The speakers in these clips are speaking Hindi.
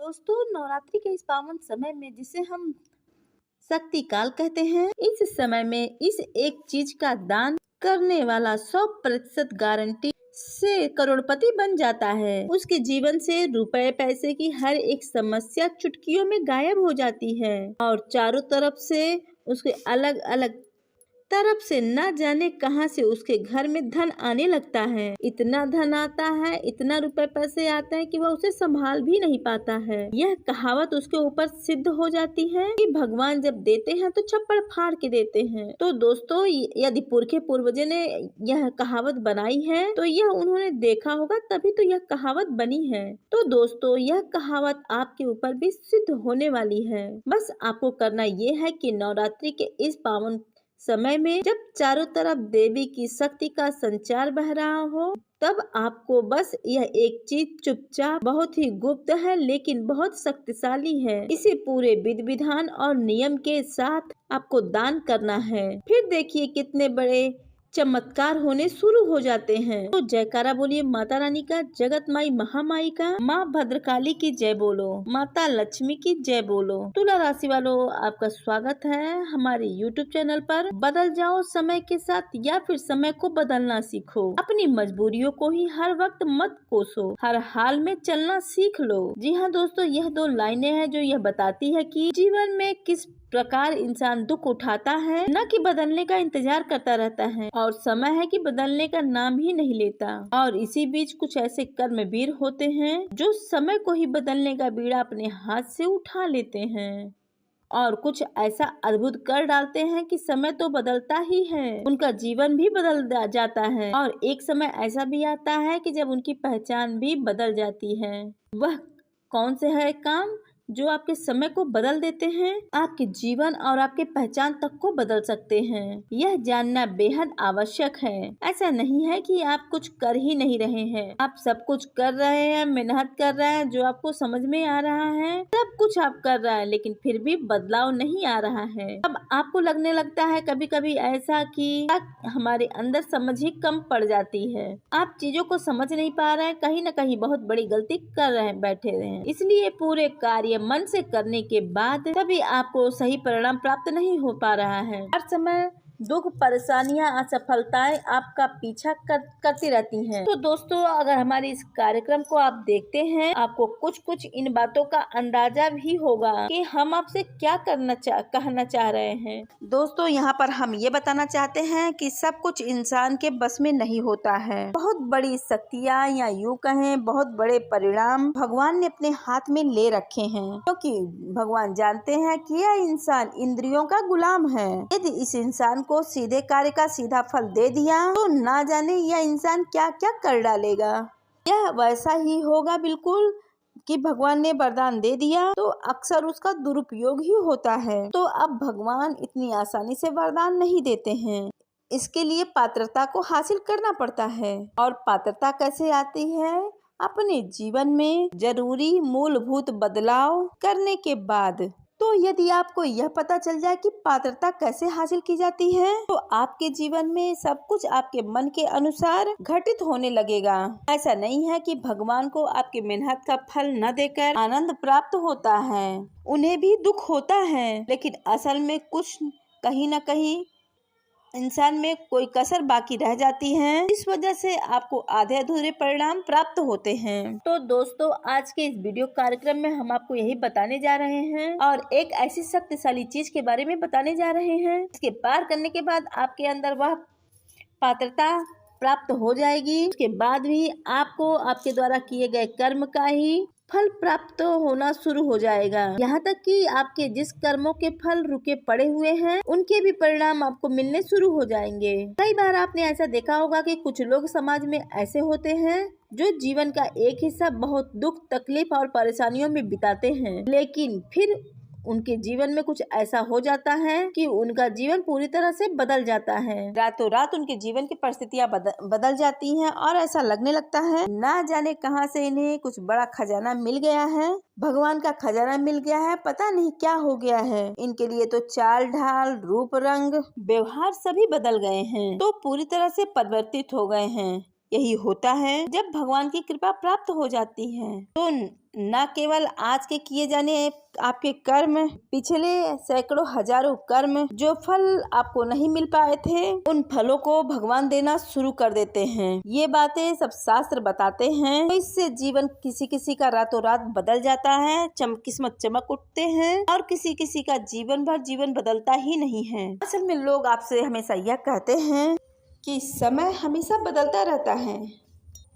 दोस्तों, नवरात्रि के इस पावन समय में जिसे हम शक्ति काल कहते हैं, इस समय में इस एक चीज का दान करने वाला 100% गारंटी से करोड़पति बन जाता है। उसके जीवन से रुपए पैसे की हर एक समस्या चुटकियों में गायब हो जाती है और चारों तरफ से उसके अलग अलग तरफ से न जाने कहां से उसके घर में धन आने लगता है। इतना धन आता है, इतना रुपए पैसे आते हैं कि वह उसे संभाल भी नहीं पाता है। यह कहावत उसके ऊपर सिद्ध हो जाती है कि भगवान जब देते हैं तो छप्पड़ फाड़ के देते हैं। तो दोस्तों, यदि पुरखे पूर्वजों ने यह कहावत बनाई है तो यह उन्होंने देखा होगा, तभी तो यह कहावत बनी है। तो दोस्तों, यह कहावत आपके ऊपर भी सिद्ध होने वाली है। बस आपको करना ये है कि नवरात्रि के इस पावन समय में जब चारों तरफ देवी की शक्ति का संचार बह रहा हो, तब आपको बस यह एक चीज चुपचाप, बहुत ही गुप्त है लेकिन बहुत शक्तिशाली है, इसे पूरे विधि विधान और नियम के साथ आपको दान करना है। फिर देखिए कितने बड़े चमत्कार होने शुरू हो जाते हैं। तो जयकारा बोलिए माता रानी का, जगत माई महामाई का, माँ भद्रकाली की जय बोलो, माता लक्ष्मी की जय बोलो। तुला राशि वालों, आपका स्वागत है हमारे YouTube चैनल पर। बदल जाओ समय के साथ या फिर समय को बदलना सीखो। अपनी मजबूरियों को ही हर वक्त मत कोसो, हर हाल में चलना सीख लो। जी हाँ दोस्तों, यह 2 लाइनें हैं जो यह बताती है कि जीवन में किस प्रकार इंसान दुख उठाता है, न कि बदलने का इंतजार करता रहता है, और समय है कि बदलने का नाम ही नहीं लेता। और इसी बीच कुछ ऐसे कर्मवीर होते हैं जो समय को ही बदलने का बीड़ा अपने हाथ से उठा लेते हैं और कुछ ऐसा अद्भुत कर डालते हैं कि समय तो बदलता ही है, उनका जीवन भी बदल जाता है। और एक समय ऐसा भी आता है कि जब उनकी पहचान भी बदल जाती है। वह कौन से है काम जो आपके समय को बदल देते हैं, आपके जीवन और आपके पहचान तक को बदल सकते हैं? यह जानना बेहद आवश्यक है। ऐसा नहीं है कि आप कुछ कर ही नहीं रहे हैं, आप सब कुछ कर रहे हैं, मेहनत कर रहे हैं, जो आपको समझ में आ रहा है सब कुछ आप कर रहे हैं, लेकिन फिर भी बदलाव नहीं आ रहा है। अब आपको लगने लगता है कभी कभी ऐसा कि हमारे अंदर समझ ही कम पड़ जाती है, आप चीजों को समझ नहीं पा रहे हैं, कहीं न कहीं बहुत बड़ी गलती कर रहे हैं, बैठे रहे हैं। इसलिए पूरे कार्य मन से करने के बाद तभी आपको सही परिणाम प्राप्त नहीं हो पा रहा है। हर समय दुख, परेशानियां, असफलताएं आपका पीछा करती रहती हैं। तो दोस्तों, अगर हमारे इस कार्यक्रम को आप देखते हैं, आपको कुछ कुछ इन बातों का अंदाजा भी होगा कि हम आपसे क्या कहना चाह रहे हैं। दोस्तों, यहाँ पर हम ये बताना चाहते हैं कि सब कुछ इंसान के बस में नहीं होता है। बहुत बड़ी शक्तियाँ या यूँ कहें बहुत बड़े परिणाम भगवान ने अपने हाथ में ले रखे हैं, क्योंकि भगवान जानते हैं कि यह इंसान इंद्रियों का गुलाम है। यदि इस इंसान को सीधे कार्य का सीधा फल दे दिया तो ना जाने यह इंसान क्या क्या कर डालेगा। यह वैसा ही होगा बिल्कुल कि भगवान ने वरदान दे दिया तो अक्सर उसका दुरुपयोग ही होता है। तो अब भगवान इतनी आसानी से वरदान नहीं देते हैं, इसके लिए पात्रता को हासिल करना पड़ता है। और पात्रता कैसे आती है? अपने जीवन में जरूरी मूलभूत बदलाव करने के बाद। तो यदि आपको यह पता चल जाए कि पात्रता कैसे हासिल की जाती है, तो आपके जीवन में सब कुछ आपके मन के अनुसार घटित होने लगेगा। ऐसा नहीं है कि भगवान को आपकी मेहनत का फल न देकर आनंद प्राप्त होता है, उन्हें भी दुख होता है, लेकिन असल में कुछ कहीं न कहीं इंसान में कोई कसर बाकी रह जाती है, इस वजह से आपको आधे अधूरे परिणाम प्राप्त होते हैं। तो दोस्तों, आज के इस वीडियो कार्यक्रम में हम आपको यही बताने जा रहे हैं और एक ऐसी शक्तिशाली चीज के बारे में बताने जा रहे हैं, इसके पार करने के बाद आपके अंदर वह पात्रता प्राप्त हो जाएगी। उसके बाद भी आपको आपके द्वारा किए गए कर्म का ही फल प्राप्त होना शुरू हो जाएगा। यहाँ तक कि आपके जिस कर्मों के फल रुके पड़े हुए हैं, उनके भी परिणाम आपको मिलने शुरू हो जाएंगे। कई बार आपने ऐसा देखा होगा कि कुछ लोग समाज में ऐसे होते हैं जो जीवन का एक हिस्सा बहुत दुख, तकलीफ और परेशानियों में बिताते हैं, लेकिन फिर उनके जीवन में कुछ ऐसा हो जाता है कि उनका जीवन पूरी तरह से बदल जाता है। रातों रात उनके जीवन की परिस्थितियां बदल जाती हैं और ऐसा लगने लगता है ना जाने कहां से इन्हें कुछ बड़ा खजाना मिल गया है, भगवान का खजाना मिल गया है, पता नहीं क्या हो गया है। इनके लिए तो चाल ढाल, रूप रंग, व्यवहार सभी बदल गए हैं, तो पूरी तरह से परिवर्तित हो गए हैं। यही होता है जब भगवान की कृपा प्राप्त हो जाती है। तो न केवल आज के किए जाने आपके कर्म, पिछले सैकड़ों हजारों कर्म जो फल आपको नहीं मिल पाए थे, उन फलों को भगवान देना शुरू कर देते हैं। ये बातें सब शास्त्र बताते हैं। तो इससे जीवन किसी किसी का रातों रात बदल जाता है, किस्मत चमक उठते हैं, और किसी किसी का जीवन भर जीवन बदलता ही नहीं है। असल में लोग आपसे हमेशा यह कहते हैं कि समय हमेशा बदलता रहता है,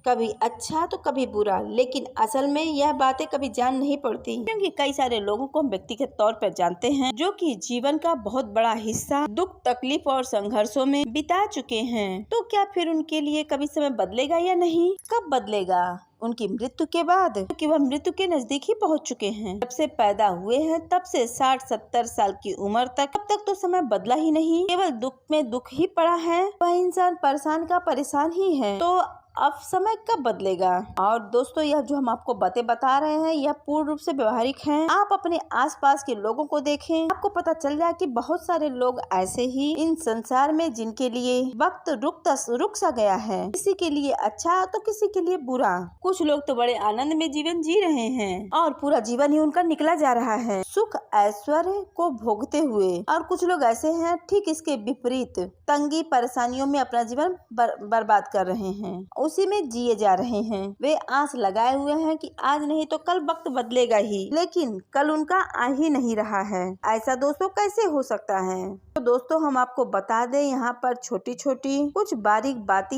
कभी अच्छा तो कभी बुरा, लेकिन असल में यह बातें कभी जान नहीं पड़ती, क्योंकि कई सारे लोगों को हम व्यक्तिगत तौर पर जानते हैं जो कि जीवन का बहुत बड़ा हिस्सा दुख, तकलीफ और संघर्षों में बिता चुके हैं। तो क्या फिर उनके लिए कभी समय बदलेगा या नहीं? कब बदलेगा? उनकी मृत्यु के बाद, क्योंकि वह मृत्यु के नजदीक ही पहुंच चुके हैं। जब से पैदा हुए हैं तब से 60-70 साल की उम्र तक, अब तक तो समय बदला ही नहीं, केवल दुख में दुख ही पड़ा है। वह इंसान परेशान का परेशान ही है। तो अब समय कब बदलेगा? और दोस्तों, यह जो हम आपको बातें बता रहे हैं यह पूर्ण रूप से व्यवहारिक हैं। आप अपने आसपास के लोगों को देखें, आपको पता चल जाए कि बहुत सारे लोग ऐसे ही इन संसार में जिनके लिए वक्त रुक सा गया है, किसी के लिए अच्छा तो किसी के लिए बुरा। कुछ लोग तो बड़े आनंद में जीवन जी रहे हैं और पूरा जीवन ही उनका निकला जा रहा है सुख ऐश्वर्य को भोगते हुए, और कुछ लोग ऐसे हैं ठीक इसके विपरीत, तंगी परेशानियों में अपना जीवन बर्बाद कर रहे हैं, उसी में जिए जा रहे हैं। वे आस लगाए हुए हैं कि आज नहीं तो कल वक्त बदलेगा ही, लेकिन कल उनका आ ही नहीं रहा है। ऐसा दोस्तों कैसे हो सकता है? तो दोस्तों, हम आपको बता दें, यहाँ पर छोटी छोटी कुछ बारीक बातें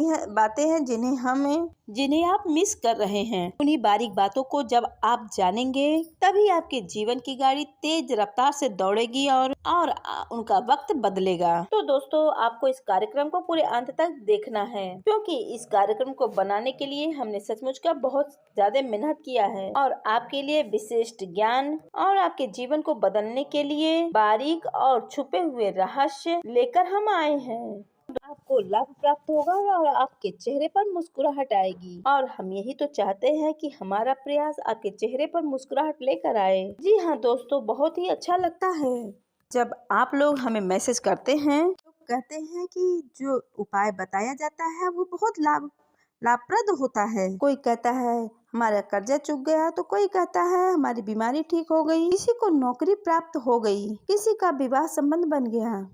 हैं जिन्हें आप मिस कर रहे हैं। उन्हीं बारीक बातों को जब आप जानेंगे तभी आपके जीवन की गाड़ी तेज रफ्तार से दौड़ेगी और उनका वक्त बदलेगा। तो दोस्तों, आपको इस कार्यक्रम को पूरे अंत तक देखना है, क्योंकि इस कार्यक्रम को बनाने के लिए हमने सचमुच का बहुत ज्यादा मेहनत किया है और आपके लिए विशिष्ट ज्ञान और आपके जीवन को बदलने के लिए बारीक और छुपे हुए रहस्य लेकर हम आए हैं। आपको लाभ प्राप्त होगा और आपके चेहरे पर मुस्कुराहट आएगी, और हम यही तो चाहते हैं कि हमारा प्रयास आपके चेहरे पर मुस्कुराहट लेकर आए। जी हाँ दोस्तों, बहुत ही अच्छा लगता है जब आप लोग हमें मैसेज करते हैं, तो कहते हैं कि जो उपाय बताया जाता है वो बहुत लाभप्रद होता है। कोई कहता है हमारा कर्जा चुक गया, तो कोई कहता है हमारी बीमारी ठीक हो गई, किसी को नौकरी प्राप्त हो गई, किसी का विवाह संबंध बन गया,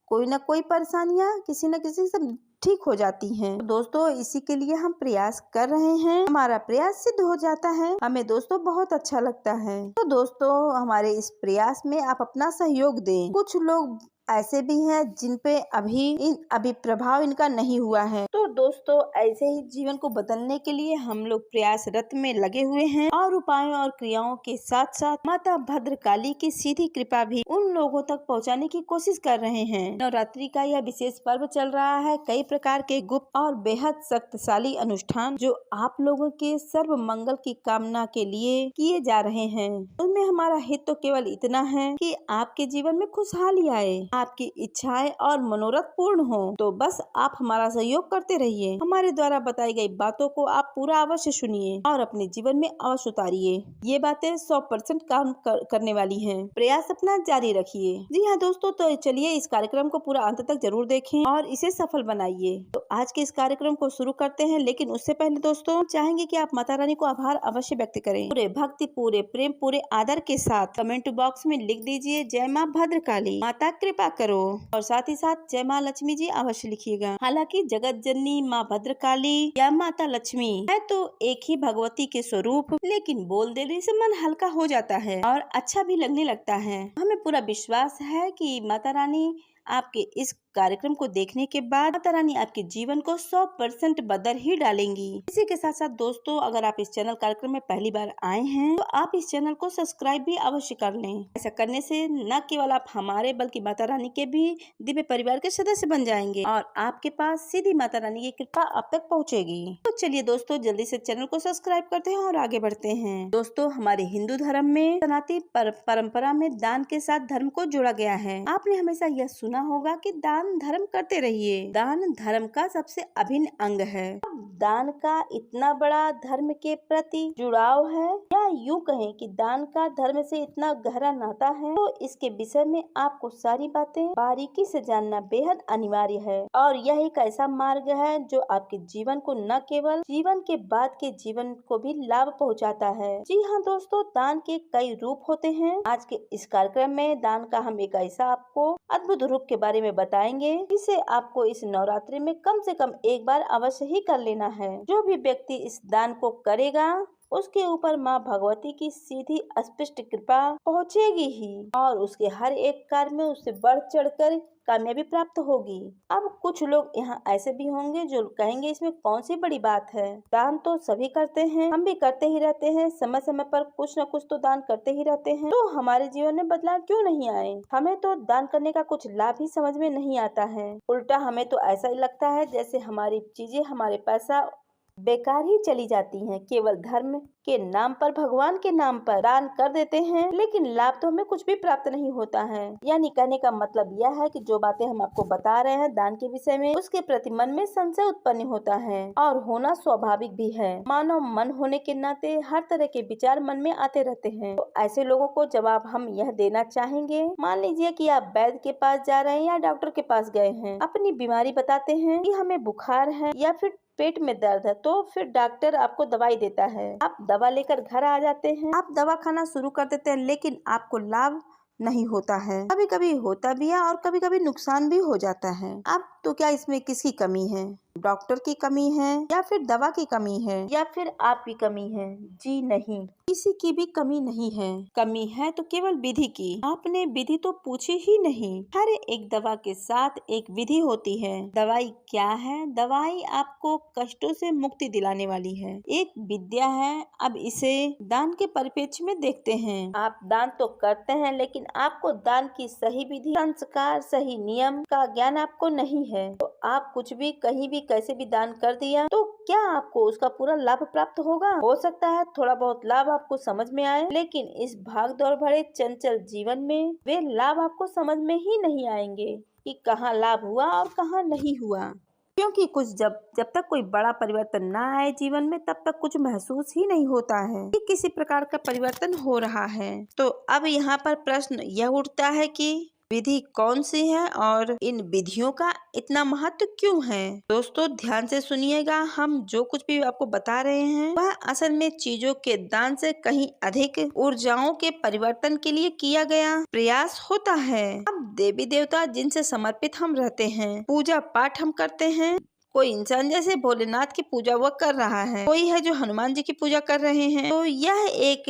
कोई ना कोई परेशानियां किसी न किसी से ठीक हो जाती हैं। तो दोस्तों, इसी के लिए हम प्रयास कर रहे हैं, हमारा प्रयास सिद्ध हो जाता है, हमें दोस्तों बहुत अच्छा लगता है। तो दोस्तों, हमारे इस प्रयास में आप अपना सहयोग दें। कुछ लोग ऐसे भी हैं जिन पे अभी प्रभाव इनका नहीं हुआ है। तो दोस्तों, ऐसे ही जीवन को बदलने के लिए हम लोग प्रयासरत में लगे हुए हैं, और उपायों और क्रियाओं के साथ साथ माता भद्रकाली की सीधी कृपा भी उन लोगों तक पहुंचाने की कोशिश कर रहे हैं। नवरात्रि का यह विशेष पर्व चल रहा है, कई प्रकार के गुप्त और बेहद शक्तिशाली अनुष्ठान जो आप लोगों के सर्व मंगल की कामना के लिए किए जा रहे हैं, उनमें हमारा हित तो केवल इतना है कि आपके जीवन में खुशहाली आए, आपकी इच्छाएं और मनोरथ पूर्ण हो। तो बस आप हमारा सहयोग करते रहिए, हमारे द्वारा बताई गई बातों को आप पूरा अवश्य सुनिए और अपने जीवन में अवश्य उतारिए। ये बातें 100% काम करने वाली हैं। प्रयास अपना जारी रखिए। जी हाँ दोस्तों, तो चलिए इस कार्यक्रम को पूरा अंत तक जरूर देखें और इसे सफल बनाइए। तो आज के इस कार्यक्रम को शुरू करते हैं, लेकिन उससे पहले दोस्तों चाहेंगे कि आप माता रानी को आभार अवश्य व्यक्त करें। पूरे भक्ति, पूरे प्रेम, पूरे आदर के साथ कमेंट बॉक्स में लिख दीजिए जय माँ भद्रकाली, माता कृपा करो, और साथ ही साथ जय माँ लक्ष्मी जी अवश्य लिखिएगा। हालांकि जगत जननी माँ भद्रकाली या माता लक्ष्मी है तो एक ही भगवती के स्वरूप, लेकिन बोल देने से मन हल्का हो जाता है और अच्छा भी लगने लगता है। हमें पूरा विश्वास है कि माता रानी आपके इस कार्यक्रम को देखने के बाद माता रानी आपके जीवन को 100% बदल ही डालेंगी। इसी के साथ साथ दोस्तों, अगर आप इस चैनल कार्यक्रम में पहली बार आए हैं तो आप इस चैनल को सब्सक्राइब भी अवश्य कर लें। ऐसा करने से न केवल आप हमारे बल्कि माता रानी के भी दिव्य परिवार के सदस्य बन जाएंगे और आपके पास सीधी माता रानी की कृपा अब तक पहुँचेगी। तो चलिए दोस्तों, जल्दी से चैनल को सब्सक्राइब करते हैं और आगे बढ़ते हैं। दोस्तों, हमारे हिंदू धर्म में सनातन परंपरा में दान के साथ धर्म को जोड़ा गया है। आपने हमेशा यह सुना सुना होगा कि दान धर्म करते रहिए। दान धर्म का सबसे अभिन्न अंग है। दान का इतना बड़ा धर्म के प्रति जुड़ाव है, या यूँ कहें कि दान का धर्म से इतना गहरा नाता है, तो इसके विषय में आपको सारी बातें बारीकी से जानना बेहद अनिवार्य है। और यह एक ऐसा मार्ग है जो आपके जीवन को न केवल जीवन के बाद के जीवन को भी लाभ पहुंचाता है। जी हाँ दोस्तों, दान के कई रूप होते हैं। आज के इस कार्यक्रम में दान का हम एक ऐसा आपको अद्भुत रूप के बारे में बताएंगे जिसे आपको इस नवरात्रि में कम से कम एक बार अवश्य ही कर लेना है। जो भी व्यक्ति इस दान को करेगा उसके ऊपर माँ भगवती की सीधी स्पष्ट कृपा पहुँचेगी ही, और उसके हर एक कार्य में उससे बढ़ चढ़कर कामयाबी प्राप्त होगी। अब कुछ लोग यहाँ ऐसे भी होंगे जो कहेंगे इसमें कौन सी बड़ी बात है, दान तो सभी करते हैं, हम भी करते ही रहते हैं, समय समय पर कुछ न कुछ तो दान करते ही रहते हैं, तो हमारे जीवन में बदलाव क्यों नहीं आए। हमें तो दान करने का कुछ लाभ ही समझ में नहीं आता है। उल्टा हमें तो ऐसा ही लगता है जैसे हमारी चीजें, हमारे पैसा बेकार ही चली जाती हैं। केवल धर्म के नाम पर, भगवान के नाम पर दान कर देते हैं, लेकिन लाभ तो हमें कुछ भी प्राप्त नहीं होता है। यानी कहने का मतलब यह है कि जो बातें हम आपको बता रहे हैं दान के विषय में, उसके प्रति मन में संशय उत्पन्न होता है, और होना स्वाभाविक भी है। मानव मन होने के नाते हर तरह के विचार मन में आते रहते हैं। तो ऐसे लोगों को जवाब हम यह देना चाहेंगे। मान लीजिए कि आप वैद्य के पास जा रहे हैं या डॉक्टर के पास गए हैं, अपनी बीमारी बताते हैं कि हमें बुखार है या फिर पेट में दर्द है, तो फिर डॉक्टर आपको दवाई देता है। आप दवा लेकर घर आ जाते हैं, आप दवा खाना शुरू कर देते हैं, लेकिन आपको लाभ नहीं होता है। कभी कभी होता भी है और कभी कभी नुकसान भी हो जाता है। अब तो क्या इसमें किसकी कमी है, डॉक्टर की कमी है या फिर दवा की कमी है या फिर आपकी कमी है? जी नहीं, किसी की भी कमी नहीं है। कमी है तो केवल विधि की। आपने विधि तो पूछी ही नहीं। हर एक दवा के साथ एक विधि होती है। दवाई क्या है? दवाई आपको कष्टों से मुक्ति दिलाने वाली है, एक विद्या है। अब इसे दान के परिप्रेक्ष्य में देखते हैं। आप दान तो करते हैं, लेकिन आपको दान की सही विधि, संस्कार, सही नियम का ज्ञान आपको नहीं है। तो आप कुछ भी कहीं भी कैसे भी दान कर दिया तो क्या आपको उसका पूरा लाभ प्राप्त होगा? हो सकता है थोड़ा बहुत लाभ आपको समझ में आए, लेकिन इस भाग दौड़ भरे चंचल जीवन में वे लाभ आपको समझ में ही नहीं आएंगे कि कहाँ लाभ हुआ और कहाँ नहीं हुआ। क्योंकि कुछ जब तक कोई बड़ा परिवर्तन ना आए जीवन में, तब तक कुछ महसूस ही नहीं होता है कि किसी प्रकार का परिवर्तन हो रहा है। तो अब यहाँ पर प्रश्न यह उठता है कि विधि कौन सी है और इन विधियों का इतना महत्व क्यों है? दोस्तों ध्यान से सुनिएगा, हम जो कुछ भी आपको बता रहे हैं वह असल में चीजों के दान से कहीं अधिक ऊर्जाओं के परिवर्तन के लिए किया गया प्रयास होता है। अब देवी देवता जिनसे समर्पित हम रहते हैं, पूजा पाठ हम करते हैं, कोई इंसान जैसे भोलेनाथ की पूजा वह कर रहा है, कोई है जो हनुमान जी की पूजा कर रहे हैं, तो यह एक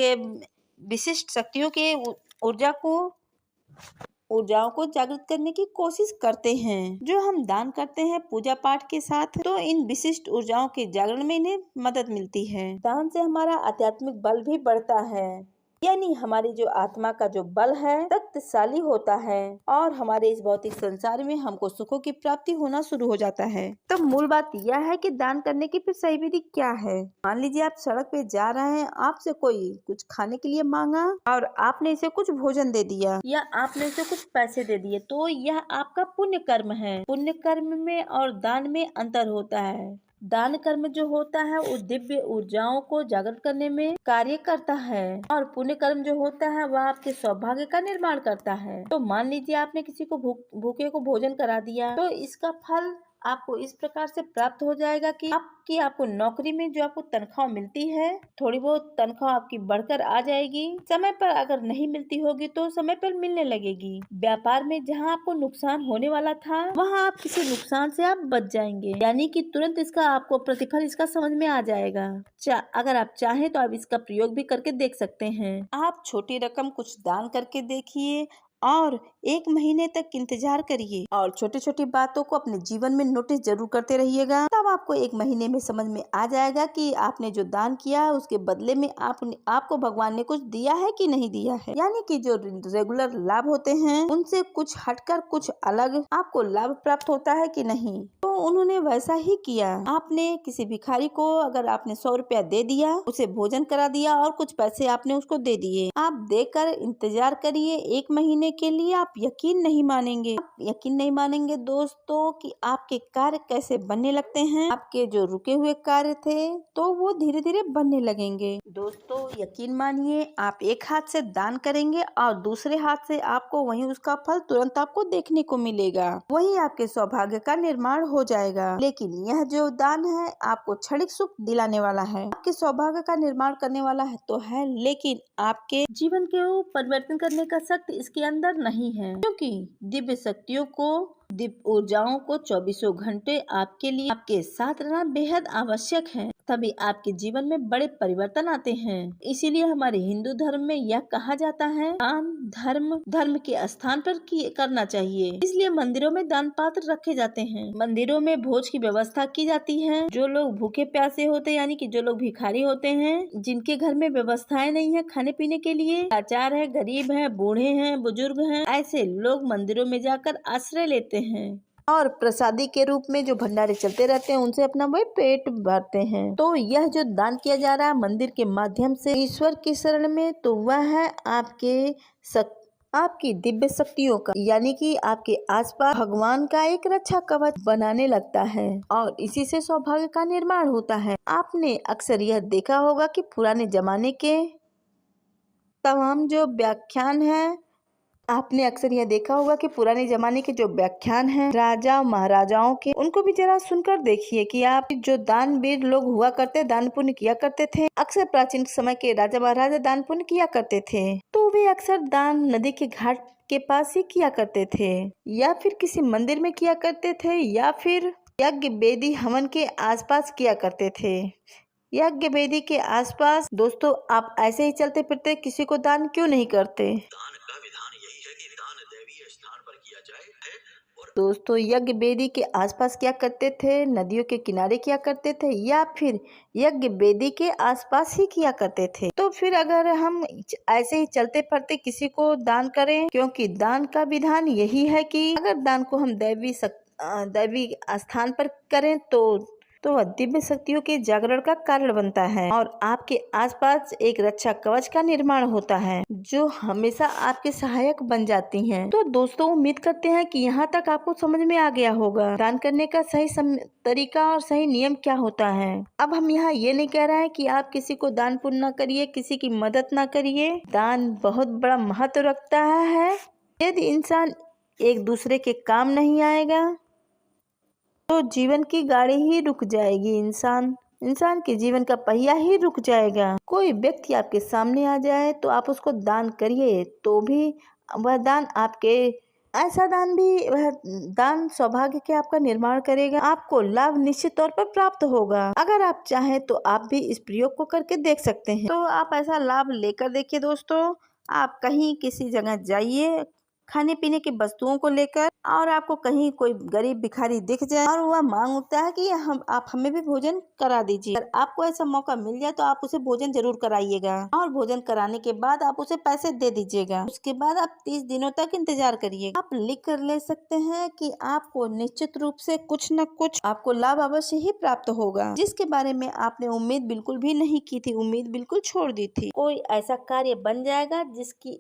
विशिष्ट शक्तियों के ऊर्जाओं को जागृत करने की कोशिश करते हैं। जो हम दान करते हैं पूजा पाठ के साथ, तो इन विशिष्ट ऊर्जाओं के जागरण में इन्हें मदद मिलती है। दान से हमारा आध्यात्मिक बल भी बढ़ता है, यानी हमारी जो आत्मा का जो बल है शक्तिशाली होता है, और हमारे इस भौतिक संसार में हमको सुखों की प्राप्ति होना शुरू हो जाता है। तो मूल बात यह है कि दान करने की फिर सही विधि क्या है। मान लीजिए आप सड़क पे जा रहे हैं, आपसे कोई कुछ खाने के लिए मांगा और आपने इसे कुछ भोजन दे दिया या आपने इसे कुछ पैसे दे दिए, तो यह आपका पुण्य कर्म है। पुण्य कर्म में और दान में अंतर होता है। दान कर्म जो होता है वो दिव्य ऊर्जाओं को जागृत करने में कार्य करता है, और पुण्य कर्म जो होता है वह आपके सौभाग्य का निर्माण करता है। तो मान लीजिए आपने किसी को भूखे को भोजन करा दिया, तो इसका फल आपको इस प्रकार से प्राप्त हो जाएगा कि आपको नौकरी में जो आपको तनख्वाह मिलती है, थोड़ी बहुत तनख्वाह आपकी बढ़कर आ जाएगी। समय पर अगर नहीं मिलती होगी तो समय पर मिलने लगेगी। व्यापार में जहां आपको नुकसान होने वाला था, वहां आप किसी नुकसान से आप बच जाएंगे, यानी कि तुरंत इसका आपको प्रतिफल इसका समझ में आ जाएगा। अगर आप चाहें तो आप इसका प्रयोग भी करके देख सकते हैं। आप छोटी रकम कुछ दान करके देखिए और 1 महीने तक इंतजार करिए, और छोटी छोटी बातों को अपने जीवन में नोटिस जरूर करते रहिएगा। तब आपको 1 महीने में समझ में आ जाएगा कि आपने जो दान किया है उसके बदले में आपको भगवान ने कुछ दिया है कि नहीं दिया है। यानी कि जो रेगुलर लाभ होते हैं उनसे कुछ हटकर कुछ अलग आपको लाभ प्राप्त होता है कि नहीं। तो उन्होंने वैसा ही किया। आपने किसी भिखारी को अगर आपने 100 रुपया दे दिया, उसे भोजन करा दिया और कुछ पैसे आपने उसको दे दिए, आप देकर इंतजार करिए 1 महीने के लिए। आप यकीन नहीं मानेंगे, दोस्तों कि आपके कार्य कैसे बनने लगते हैं। आपके जो रुके हुए कार्य थे तो वो धीरे धीरे बनने लगेंगे। दोस्तों यकीन मानिए, आप एक हाथ से दान करेंगे और दूसरे हाथ से आपको वहीं उसका फल तुरंत आपको देखने को मिलेगा। वही आपके सौभाग्य का निर्माण हो जाएगा। लेकिन यह जो दान है आपको क्षणिक सुख दिलाने वाला है, आपके सौभाग्य का निर्माण करने वाला है तो है, लेकिन आपके जीवन के परिवर्तन करने का शक्ति इसके अंदर नहीं है। क्योंकि दिव्य शक्तियों को, दिव्य ऊर्जाओं को 24 घंटे आपके लिए आपके साथ रहना बेहद आवश्यक है। तभी आपके जीवन में बड़े परिवर्तन आते हैं। इसीलिए हमारे हिंदू धर्म में यह कहा जाता है, दान धर्म के स्थान पर करना चाहिए। इसलिए मंदिरों में दान पात्र रखे जाते हैं। मंदिरों में भोज की व्यवस्था की जाती है। जो लोग भूखे प्यासे होते हैं, यानी कि जो लोग भिखारी होते हैं, जिनके घर में व्यवस्थाएं नहीं है खाने पीने के लिए, लाचार है, गरीब है, बूढ़े हैं, बुजुर्ग हैं, ऐसे लोग मंदिरों में जाकर आश्रय लेते हैं और प्रसादी के रूप में जो भंडारे चलते रहते हैं उनसे अपना वही पेट भरते हैं। तो यह जो दान किया जा रहा है मंदिर के माध्यम से ईश्वर की शरण में, तो वह है आपकी दिव्य शक्तियों का, यानी कि आपके आसपास भगवान का एक रक्षा कवच बनाने लगता है और इसी से सौभाग्य का निर्माण होता है। आपने अक्सर यह देखा होगा कि पुराने जमाने के तमाम जो व्याख्यान है, आपने अक्सर यह देखा होगा कि पुराने जमाने के जो व्याख्यान हैं राजा महाराजाओं के, उनको भी जरा सुनकर देखिए कि आप जो दानवीर लोग हुआ करते, दान पुण्य किया करते थे। अक्सर प्राचीन समय के राजा महाराजा दान पुण्य किया करते थे, तो वे अक्सर दान नदी के घाट के पास ही किया करते थे, या फिर किसी मंदिर में किया करते थे, या फिर यज्ञ वेदी हवन के आसपास किया करते थे। यज्ञ वेदी के आसपास दोस्तों आप ऐसे ही चलते फिरते किसी को दान क्यों नहीं करते? दोस्तों यज्ञ वेदी के आसपास क्या करते थे? नदियों के किनारे किया करते थे, या फिर यज्ञ वेदी के आसपास ही किया करते थे। तो फिर अगर हम ऐसे ही चलते फिरते किसी को दान करें, क्योंकि दान का विधान यही है कि अगर दान को हम दैवी स्थान पर करें तो वह दिव्य शक्तियों के जागरण का कारण बनता है और आपके आसपास एक रक्षा कवच का निर्माण होता है जो हमेशा आपके सहायक बन जाती हैं। तो दोस्तों उम्मीद करते हैं कि यहाँ तक आपको समझ में आ गया होगा दान करने का सही तरीका और सही नियम क्या होता है। अब हम यहाँ ये नहीं कह रहे हैं कि आप किसी को दान पुण्य न करिए, किसी की मदद न करिए। दान बहुत बड़ा महत्व रखता है। यदि इंसान एक दूसरे के काम नहीं आएगा तो जीवन की गाड़ी ही रुक जाएगी। इंसान के जीवन का पहिया ही रुक जाएगा। कोई व्यक्ति आपके सामने आ जाए तो आप उसको दान करिए, तो भी वह दान वह दान सौभाग्य के आपका निर्माण करेगा। आपको लाभ निश्चित तौर पर प्राप्त होगा। अगर आप चाहें तो आप भी इस प्रयोग को करके देख सकते हैं। तो आप ऐसा लाभ लेकर देखिए दोस्तों। आप कहीं किसी जगह जाइए खाने पीने की वस्तुओं को लेकर, और आपको कहीं कोई गरीब भिखारी दिख जाए और वह मांग उठता है कि आप हमें भी भोजन करा दीजिए। अगर आपको ऐसा मौका मिल जाए तो आप उसे भोजन जरूर कराइएगा और भोजन कराने के बाद आप उसे पैसे दे दीजिएगा। उसके बाद आप 30 दिनों तक इंतजार करिए। आप लिख कर ले सकते हैं कि आपको निश्चित रूप से कुछ न कुछ आपको लाभ अवश्य ही प्राप्त होगा, जिसके बारे में आपने उम्मीद बिल्कुल भी नहीं की थी, उम्मीद बिल्कुल छोड़ दी थी। कोई ऐसा कार्य बन जाएगा जिसकी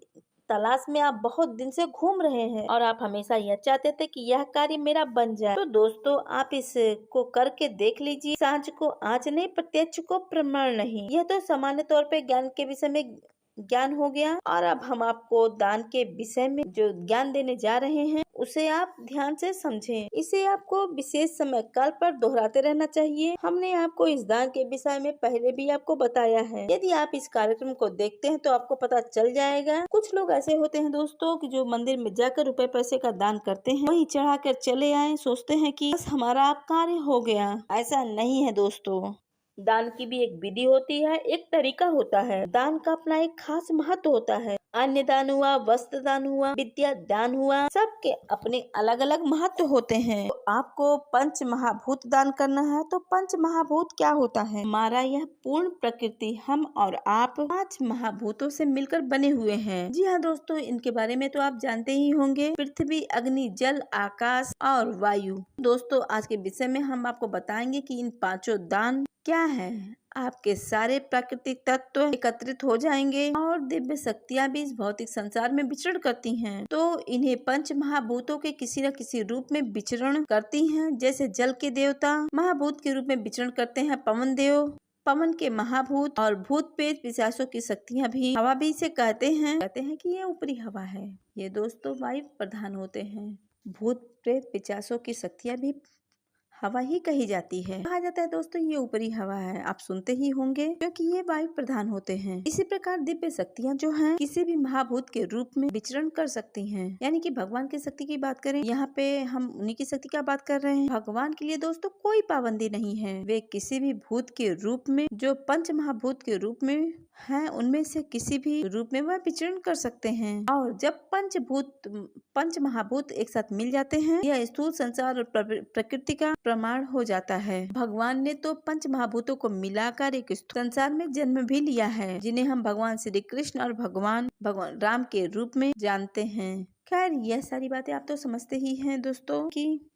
तलाश में आप बहुत दिन से घूम रहे हैं और आप हमेशा यह चाहते थे कि यह कार्य मेरा बन जाए। तो दोस्तों आप इसको करके देख लीजिए। सांझ को आँच नहीं, प्रत्यक्ष को प्रमाण नहीं। यह तो सामान्य तौर पे ज्ञान के विषय में ज्ञान हो गया, और अब हम आपको दान के विषय में जो ज्ञान देने जा रहे हैं उसे आप ध्यान से समझें। इसे आपको विशेष समय काल पर दोहराते रहना चाहिए। हमने आपको इस दान के विषय में पहले भी आपको बताया है। यदि आप इस कार्यक्रम को देखते हैं तो आपको पता चल जाएगा। कुछ लोग ऐसे होते हैं दोस्तों कि जो मंदिर में जाकर रुपए पैसे का दान करते हैं, वही चढ़ा कर चले आए, सोचते हैं कि बस हमारा कार्य हो गया। ऐसा नहीं है दोस्तों। दान की भी एक विधि होती है, एक तरीका होता है। दान का अपना एक खास महत्व होता है। अन्न दान हुआ, वस्त्र दान हुआ, विद्या दान हुआ, सबके अपने अलग अलग महत्व होते हैं। तो आपको पंच महाभूत दान करना है। तो पंच महाभूत क्या होता है? हमारा यह पूर्ण प्रकृति, हम और आप 5 महाभूतों से मिलकर बने हुए हैं। जी हाँ दोस्तों, इनके बारे में तो आप जानते ही होंगे, पृथ्वी, अग्नि, जल, आकाश और वायु। दोस्तों, आज के विषय में हम आपको बताएंगे कि इन 5 दान क्या है। आपके सारे प्राकृतिक तत्व एकत्रित हो जाएंगे और दिव्य शक्तियाँ भी इस भौतिक संसार में विचरण करती हैं। तो इन्हें पंच महाभूतों के किसी न किसी रूप में विचरण करती हैं। जैसे जल के देवता महाभूत के रूप में विचरण करते हैं पवन देव, पवन के महाभूत, और भूत प्रेत पिशाचों की शक्तियाँ भी हवा भी इसे कहते हैं कि ये ऊपरी हवा है। ये दोस्तों वायु प्रधान होते हैं। भूत प्रेत पिशाचों की शक्तियाँ भी हवा ही कही जाती है। कहा जाता है दोस्तों ये ऊपरी हवा है, आप सुनते ही होंगे, क्योंकि ये वायु प्रधान होते हैं। इसी प्रकार दिव्य शक्तियाँ जो हैं किसी भी महाभूत के रूप में विचरण कर सकती हैं। यानी कि भगवान की शक्ति की बात करें, यहाँ पे हम उन्हीं की शक्ति का बात कर रहे हैं। भगवान के लिए दोस्तों कोई पाबंदी नहीं है, वे किसी भी भूत के रूप में, जो पंच महाभूत के रूप में हैं, उनमें से किसी भी रूप में वह विचरण कर सकते हैं। और जब पंच महाभूत एक साथ मिल जाते हैं, यह स्थूल संसार और प्रकृति का प्रमाण हो जाता है। भगवान ने तो पंच महाभूतों को मिलाकर एक संसार में जन्म भी लिया है, जिन्हें हम भगवान श्री कृष्ण और भगवान राम के रूप में जानते हैं। खैर, यह सारी बातें आप तो समझते ही हैं दोस्तों कि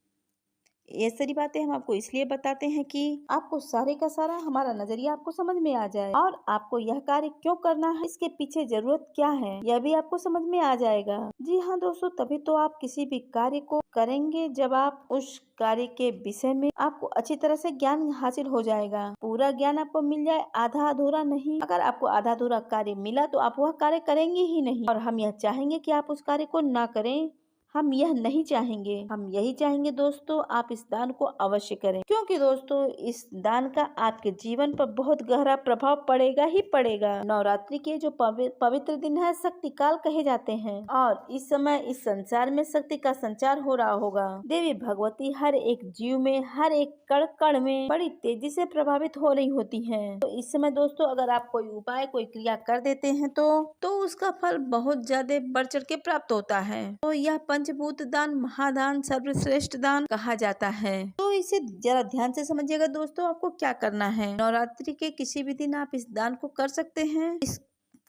ये सारी बातें हम आपको इसलिए बताते हैं कि आपको सारे का सारा हमारा नजरिया आपको समझ में आ जाए, और आपको यह कार्य क्यों करना है, इसके पीछे जरूरत क्या है, यह भी आपको समझ में आ जाएगा। जी हाँ दोस्तों, तभी तो आप किसी भी कार्य को करेंगे जब आप उस कार्य के विषय में आपको अच्छी तरह से ज्ञान हासिल हो जाएगा। पूरा ज्ञान आपको मिल जाए, आधा अधूरा नहीं। अगर आपको आधा अधूरा कार्य मिला तो आप वह कार्य करेंगे ही नहीं, और हम यह चाहेंगे कि आप उस कार्य को ना करें। हम यह नहीं चाहेंगे, हम यही चाहेंगे दोस्तों आप इस दान को अवश्य करें, क्योंकि दोस्तों इस दान का आपके जीवन पर बहुत गहरा प्रभाव पड़ेगा ही पड़ेगा। नवरात्रि के जो पवित्र दिन है शक्ति काल कहे जाते हैं, और इस समय इस संसार में शक्ति का संचार हो रहा होगा। देवी भगवती हर एक जीव में, हर एक कण कण में बड़ी तेजी से प्रभावित हो रही होती है। तो इस समय दोस्तों अगर आप कोई उपाय, कोई क्रिया कर देते हैं तो उसका फल बहुत ज्यादा बढ़ चढ़ के प्राप्त होता है। तो यह पंचभूत दान महादान सर्वश्रेष्ठ दान कहा जाता है। तो इसे जरा ध्यान से समझिएगा दोस्तों, आपको क्या करना है। नवरात्रि के किसी भी दिन आप इस दान को कर सकते हैं।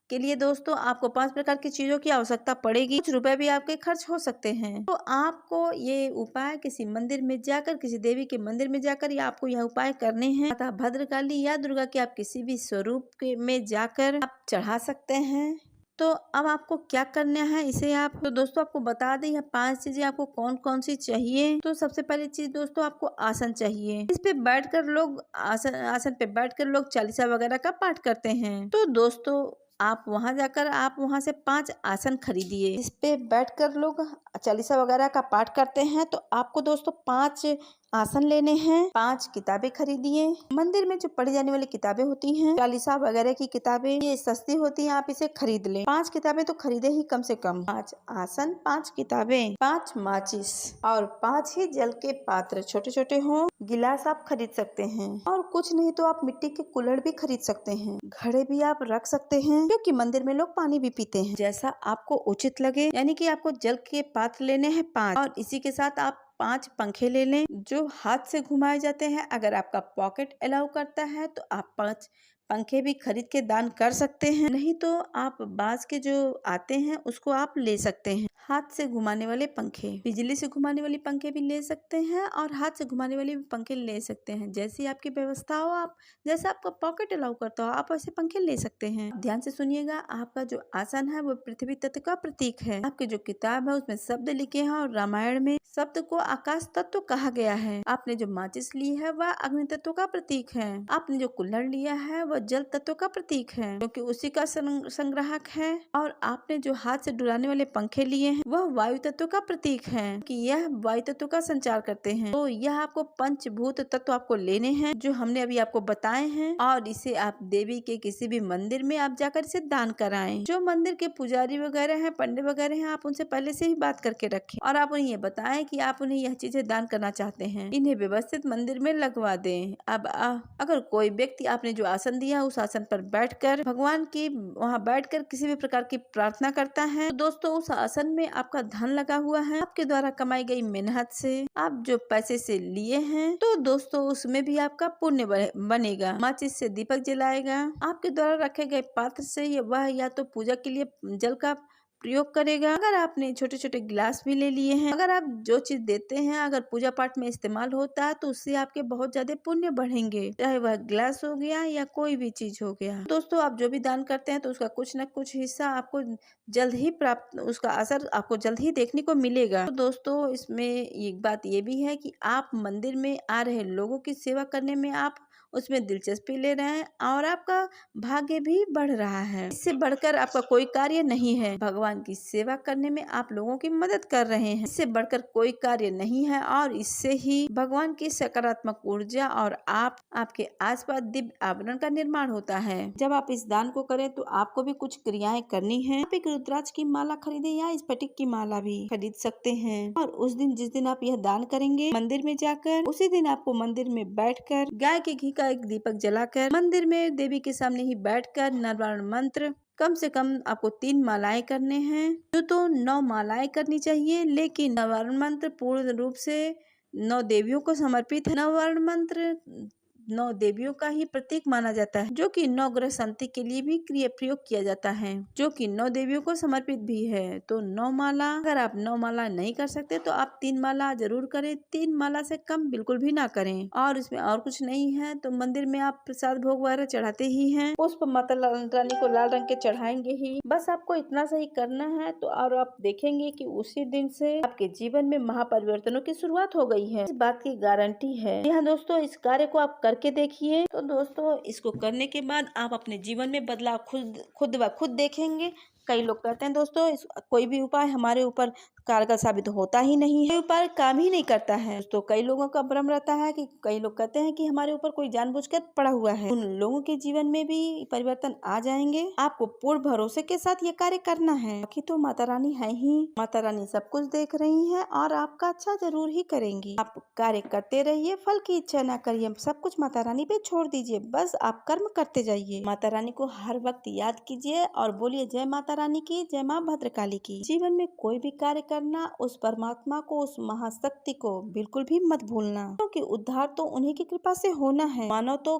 के लिए दोस्तों आपको 5 प्रकार की चीजों की आवश्यकता पड़ेगी, कुछ रुपए भी आपके खर्च हो सकते हैं। तो आपको ये उपाय किसी मंदिर में जाकर, किसी देवी के मंदिर में जाकर या आपको यह उपाय करने हैं, अतः भद्रकाली या दुर्गा के आप किसी भी स्वरूप में जाकर आप चढ़ा सकते हैं। तो अब आपको क्या करना है, इसे आप तो दोस्तों आपको बता दें यह 5 चीजें आपको कौन कौन सी चाहिए। तो सबसे पहली चीज दोस्तों आपको आसन चाहिए। इस पे बैठकर लोग आसन पे बैठकर लोग चालीसा वगैरह का पाठ करते हैं। तो दोस्तों आप वहां जाकर आप वहां से 5 आसन खरीदिए। इस पे बैठकर लोग चालीसा वगैरह का पाठ करते हैं। तो आपको दोस्तों 5 आसन लेने हैं, 5 किताबें खरीदिए। मंदिर में जो पढ़ी जाने वाली किताबें होती हैं, चालीसा वगैरह की किताबें, ये सस्ती होती हैं, आप इसे खरीद लें। 5 किताबें तो खरीदे ही कम से कम। 5 आसन, 5 किताबें, 5 माचिस और 5 ही जल के पात्र, छोटे छोटे हों, गिलास आप खरीद सकते हैं। और कुछ नहीं तो आप मिट्टी के कुल्हड़ भी खरीद सकते हैं। घड़े भी आप रख सकते हैं, क्योंकि मंदिर में लोग पानी भी पीते हैं। जैसा आपको उचित लगे, यानी कि आपको जल के पात्र लेने हैं 5, और इसी के साथ आप 5 पंखे ले लें जो हाथ से घुमाए जाते हैं। अगर आपका पॉकेट अलाउ करता है तो आप 5 पंखे भी खरीद के दान कर सकते हैं। नहीं तो आप बांस के जो आते हैं उसको आप ले सकते हैं। हाथ से घुमाने वाले पंखे, बिजली से घुमाने वाले पंखे भी ले सकते हैं, और हाथ से घुमाने वाले भी पंखे ले सकते हैं। जैसी आपकी व्यवस्था हो, आप जैसा आपका पॉकेट अलाउ करता हो, आप ऐसे पंखे ले सकते हैं। ध्यान से सुनिएगा, आपका जो आसन है वो पृथ्वी तत्व का प्रतीक है। आपकी जो किताब है उसमें शब्द लिखे हैं, और रामायण में शब्द को आकाश तत्व कहा गया है। आपने जो माचिस ली है वह अग्नि तत्व का प्रतीक है। आपने जो कुल्हड़ लिया है वह जल तत्व का प्रतीक है, क्योंकि उसी का संग्राहक है। और आपने जो हाथ से डुलाने वाले पंखे लिए हैं वह वायु तत्व का प्रतीक है, कि यह वायु तत्व का संचार करते हैं। तो यह आपको पंचभूत तत्व आपको लेने हैं, जो हमने अभी आपको बताए हैं, और इसे आप देवी के किसी भी मंदिर में आप जाकर इसे दान कराएं। जो मंदिर के पुजारी वगैरह हैं, पंडित वगैरह हैं, आप उनसे पहले से ही बात करके रखें, और आप उन्हें ये बताएं कि आप उन्हें यह चीजें दान करना चाहते हैं। इन्हें व्यवस्थित मंदिर में लगवा दें। अब अगर कोई व्यक्ति आपने जो आसन दिया दिया उस आसन पर बैठकर भगवान की वहाँ बैठकर किसी भी प्रकार की प्रार्थना करता है, तो दोस्तों उस आसन में आपका धन लगा हुआ है, आपके द्वारा कमाई गई मेहनत से आप जो पैसे से लिए हैं, तो दोस्तों उसमें भी आपका पुण्य बनेगा। माचिस से दीपक जलाएगा, आपके द्वारा रखे गए पात्र से वह या तो पूजा के लिए जल का प्रयोग करेगा। अगर आपने छोटे छोटे गिलास भी ले लिए हैं, अगर आप जो चीज देते हैं अगर पूजा पाठ में इस्तेमाल होता है तो उससे आपके बहुत ज्यादा पुण्य बढ़ेंगे, चाहे वह गिलास हो गया या कोई भी चीज हो गया। दोस्तों आप जो भी दान करते हैं तो उसका कुछ न कुछ हिस्सा आपको जल्द ही प्राप्त, उसका असर आपको जल्द ही देखने को मिलेगा। तो दोस्तों इसमें एक बात ये भी है कि आप मंदिर में आ रहे लोगों की सेवा करने में आप उसमें दिलचस्पी ले रहे हैं और आपका भाग्य भी बढ़ रहा है। इससे बढ़कर आपका कोई कार्य नहीं है। भगवान की सेवा करने में आप लोगों की मदद कर रहे हैं, इससे बढ़कर कोई कार्य नहीं है और इससे ही भगवान की सकारात्मक ऊर्जा और आपके आसपास दिव्य आवरण का निर्माण होता है। जब आप इस दान को करें तो आपको भी कुछ क्रियाएं करनी है। आप एक रुद्राक्ष की माला खरीदे या स्फटिक की माला भी खरीद सकते हैं और उस दिन जिस दिन आप यह दान करेंगे मंदिर में जाकर, उसी दिन आपको मंदिर में बैठकर गाय के घी का एक दीपक जलाकर मंदिर में देवी के सामने ही बैठकर नवरण मंत्र कम से कम आपको 3 मालाएं करने हैं, तो 9 मालाएं करनी चाहिए, लेकिन नवरण मंत्र पूर्ण रूप से 9 देवियों को समर्पित है। नवरण मंत्र 9 देवियों का ही प्रतीक माना जाता है, जो कि 9 ग्रह शांति के लिए भी प्रयोग किया जाता है, जो कि 9 देवियों को समर्पित भी है। तो 9 माला, अगर आप 9 माला नहीं कर सकते तो आप 3 माला जरूर करें, 3 माला से कम बिल्कुल भी ना करें। और इसमें और कुछ नहीं है तो मंदिर में आप प्रसाद भोग वगैरह चढ़ाते ही हैं, पुष्प माता रानी को लाल रंग के चढ़ाएंगे ही। बस आपको इतना सही करना है तो और आप देखेंगे कि उसी दिन से आपके जीवन में महापरिवर्तनों की शुरुआत हो गई है, इस बात की गारंटी है। जी हाँ दोस्तों, इस कार्य को आप करके देखिए। तो दोस्तों इसको करने के बाद आप अपने जीवन में बदलाव खुद देखेंगे। कई लोग कहते हैं दोस्तों कोई भी उपाय हमारे ऊपर कारगर साबित होता ही नहीं है, कोई उपाय काम ही नहीं करता है। तो कई लोगों का भ्रम रहता है कि कई लोग कहते हैं कि हमारे ऊपर कोई जानबूझकर पड़ा हुआ है। उन लोगों के जीवन में भी परिवर्तन आ जाएंगे। आपको पूर्ण भरोसे के साथ ये कार्य करना है, बाकी तो माता रानी है ही, माता रानी सब कुछ देख रही है और आपका अच्छा जरूर ही करेंगी। आप कार्य करते रहिए, फल की इच्छा न करिए, सब कुछ माता रानी पे छोड़ दीजिए, बस आप कर्म करते जाइए। माता रानी को हर वक्त याद कीजिए और बोलिए जय माता रानी की, जय माँ भद्रकाली की। जीवन में कोई भी कार्य करना उस परमात्मा को, उस महाशक्ति को बिल्कुल भी मत भूलना, क्योंकि उद्धार तो उन्हीं की कृपा से होना है। मानव तो